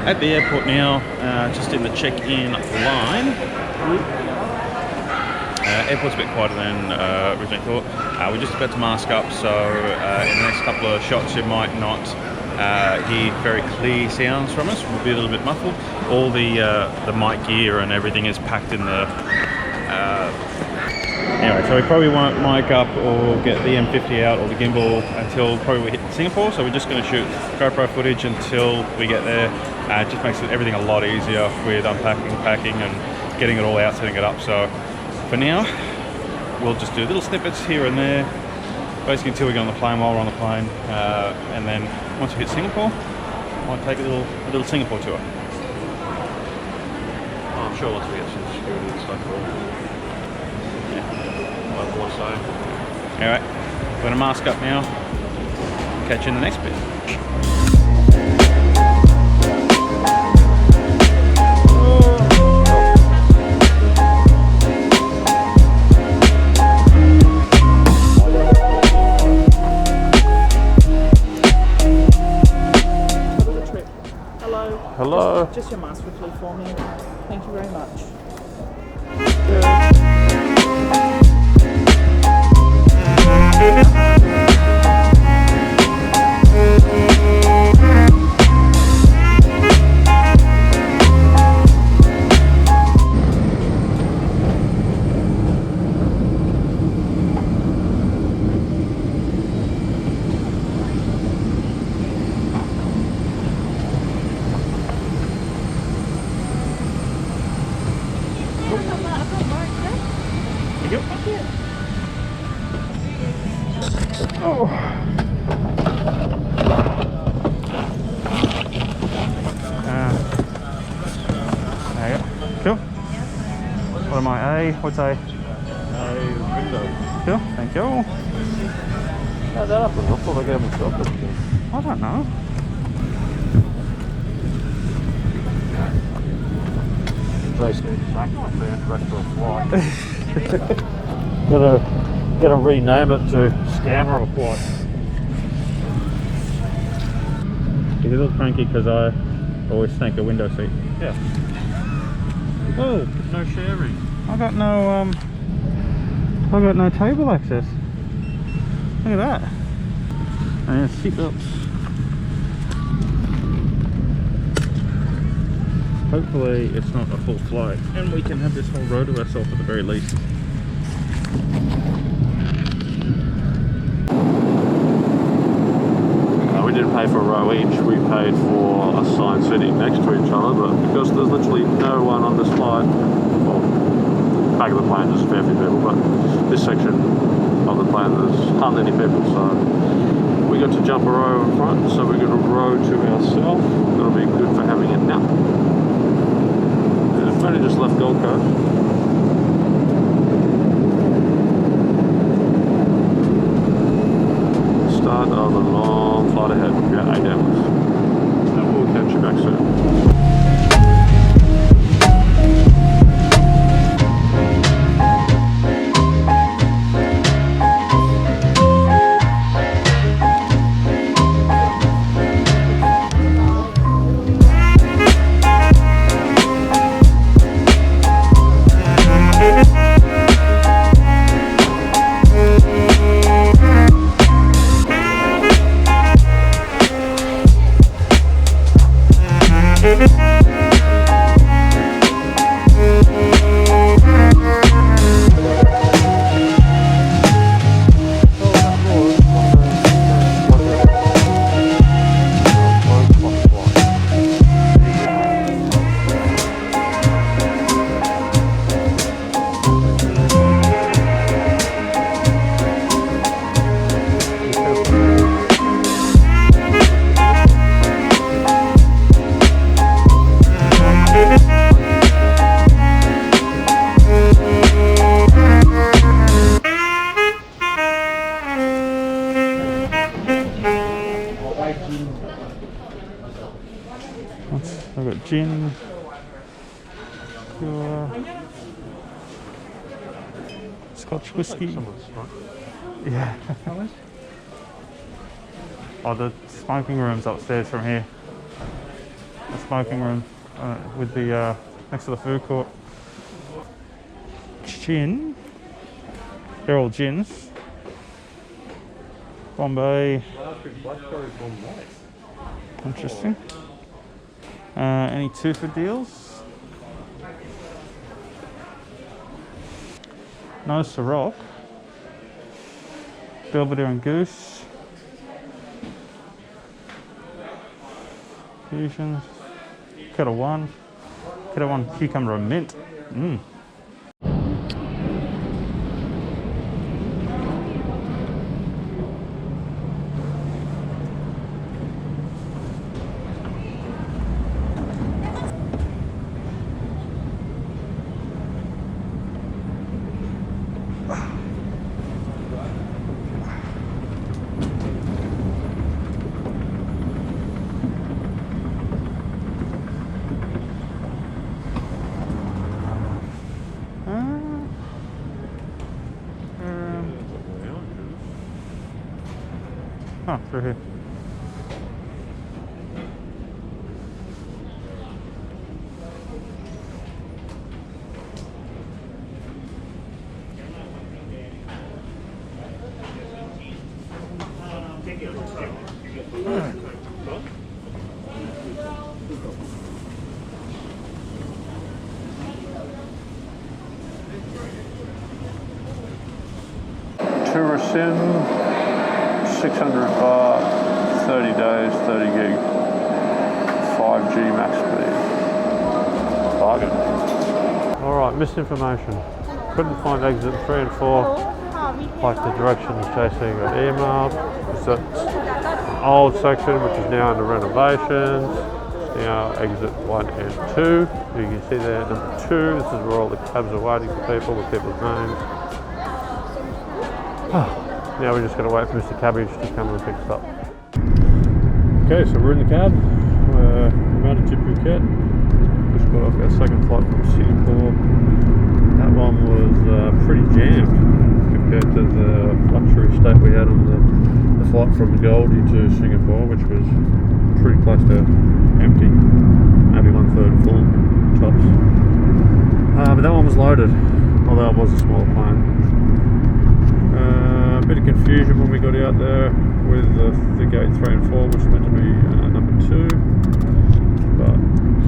at the airport now, just in the check-in line. Airport's a bit quieter than originally thought. We're just about to mask up, so in the next couple of shots you might not hear very clear sounds from us. We'll be a little bit muffled. All the mic gear and everything is packed in the... Anyway, so we probably won't mic up or get the M50 out or the gimbal until probably we hit Singapore. So we're just going to shoot GoPro footage until we get there. It just makes everything a lot easier with unpacking, packing and getting it all out, setting it up. So for now, we'll just do little snippets here and there, basically until we get on the plane, while we're on the plane. And then once we hit Singapore, I might take a little Singapore tour. Oh, I'm sure once we get some security and stuff, Alright, we're going to mask up now. Catch you in the next bit. Hello. Hello. Just your mask quickly for me. Thank you very much. Oh. There you go. Cool. What am I? A? What's A? window. Cool. Thank you. How'd that happen? I thought I gave myself it. I don't know. Basically, sack my band back to a flight. Gotta rename it to Scammer or Flight. He's a little cranky because I always snake the window seat. Yeah. Oh, No sharing. I got no table access. Look at that. And seatbelts. Hopefully it's not a full flight and we can have this whole row to ourselves at the very least. We didn't pay for a row each, we paid for assigned seating next to each other, but because there's literally no one on this flight, well, back of the plane there's a fair few people, but this section of the plane there's hardly any people, so we got to jump a row in front, so we got a row to ourselves. That'll be good for having a nap. We've only just left Gold Coast. Start of a long flight ahead. We got 8 hours. And we'll catch you back soon. I've got gin, pure Scotch whiskey. Yeah. Oh, the smoking room's upstairs from here. a smoking room with the next to the food court. Gin. They're all gins. Bombay. Interesting. Any two for deals? No Ciroc. Belvedere and Goose. Fusions. Kettle One cucumber and mint. Oh, through here. To rescind 600 baht, 30 days, 30 gig, 5G max speed. Bargain. Alright, misinformation. Couldn't find exit 3 and 4 like the directions JC got emailed. So it's an old section which is now under renovations. It's now exit 1 and 2. You can see there number 2. This is where all the cabs are waiting for people with people's names. Now we're just going to wait for Mr. Cabbage to come and pick us up. Okay, so we're in the cab. We're mounted to Phuket. Just got off our second flight from Singapore. That one was pretty jammed compared to the luxury state we had on the flight from Goldie to Singapore, which was pretty close to empty. Maybe 1/3 full tops. But that one was loaded, although it was a smaller plane. A bit of confusion when we got out there with the gate 3 and 4, which was meant to be number 2, but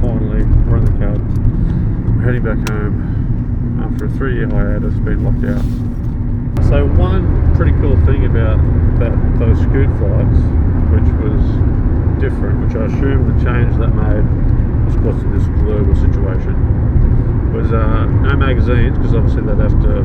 finally we're in the cab. We're heading back home after a 3-year hiatus, being locked out. So one pretty cool thing about those Scoot flights, which was different, which I assume the change that made was because of this global situation, was no magazines, because obviously they'd have to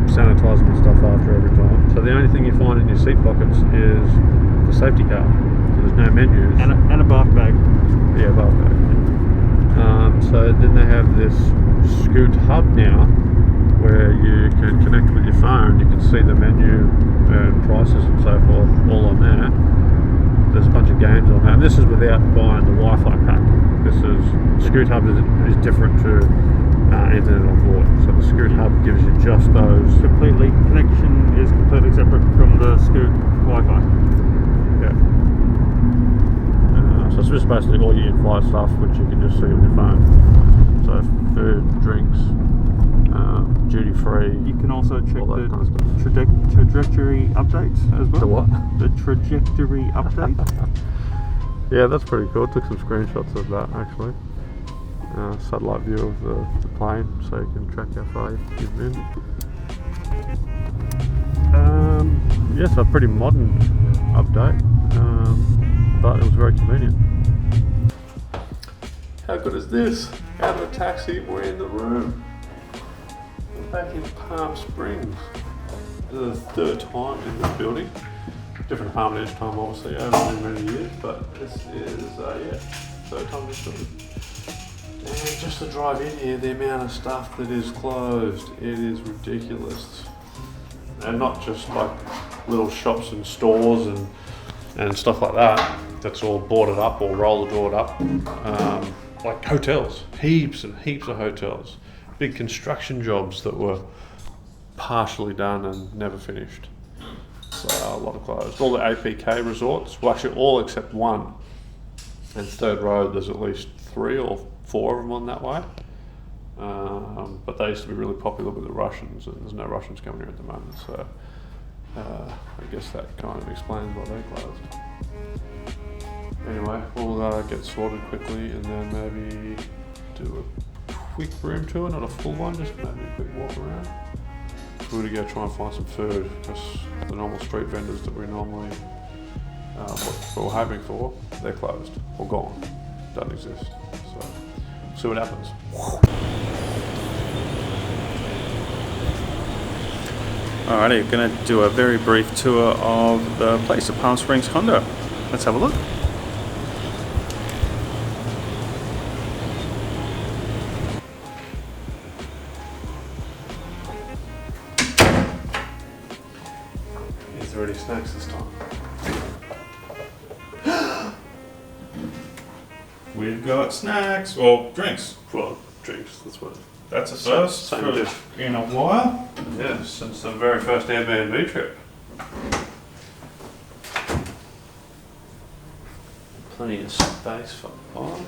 sanitize them and stuff after every time. So the only thing you find in your seat pockets is the safety card. So there's no menus. And a bath bag. Yeah, bath bag. So then they have this Scoot hub now, where you can connect with your phone. You can see the menu and prices and so forth all on there. There's a bunch of games on there. And this is without buying the Wi-Fi pack. This is Scoot hub is different to internet on board. So the Scoot hub gives you just those. Connection is completely separate from the Scoot Wi-Fi. Yeah. So it's just basically all your in-flight stuff, which you can just see on your phone. So food, drinks, duty free. You can also check all that the kind of stuff. trajectory updates as well. The what? The trajectory update. Yeah, that's pretty cool. Took some screenshots of that actually. Satellite view of the plane, so you can track how far you've been. Yes, a pretty modern update, but it was very convenient. How good is this? Out of the taxi, we're in the room. We're back in Palm Springs. This is the 3rd time in this building. Different apartment each time, obviously, over many years, but this is, 3rd time in this building. And just to drive in here, the amount of stuff that is closed, it is ridiculous. And not just like little shops and stores and stuff like that, that's all boarded up or roller doored up. Like hotels, heaps and heaps of hotels. Big construction jobs that were partially done and never finished. So a lot of closed. All the APK resorts, well actually all except one, And Third Road, there's at least 3 or 4 of them on that way. But they used to be really popular with the Russians, and there's no Russians coming here at the moment, so I guess that kind of explains why they're closed. Anyway, we'll get sorted quickly and then maybe do a quick room tour, not a full one, just maybe a quick walk around. We're going to go try and find some food, because the normal street vendors that we normally what we're hoping for, they're closed or gone, don't exist. So, see what happens. Alrighty, we're going to do a very brief tour of the place at Palm Springs Condo. Let's have a look. Is there any snacks this time? We've got snacks, or drinks. Well, drinks, that's what. That's a first Same for dish. in a while. Yeah, since the very first Airbnb trip. Plenty of space for both.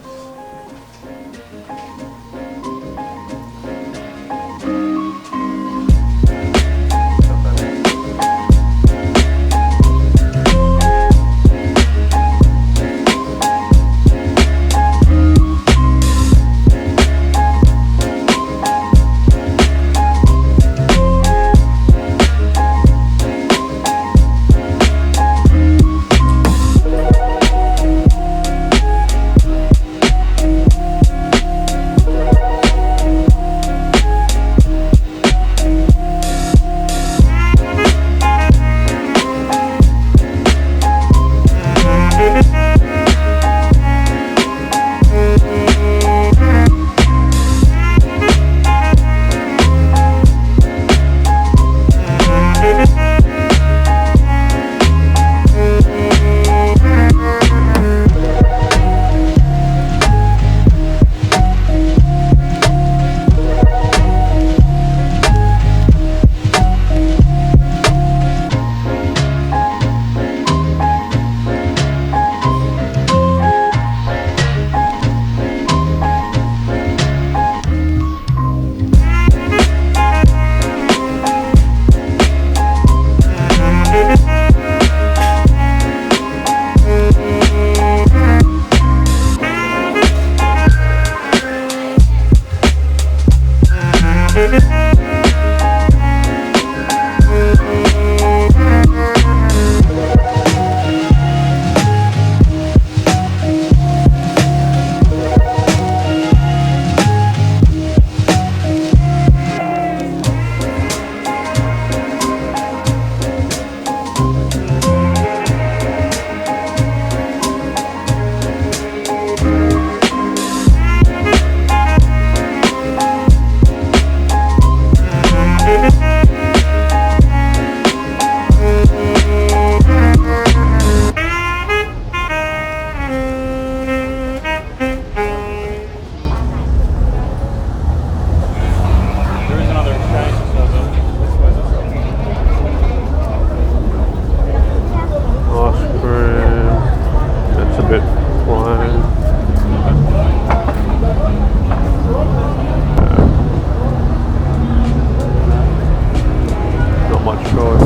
choice.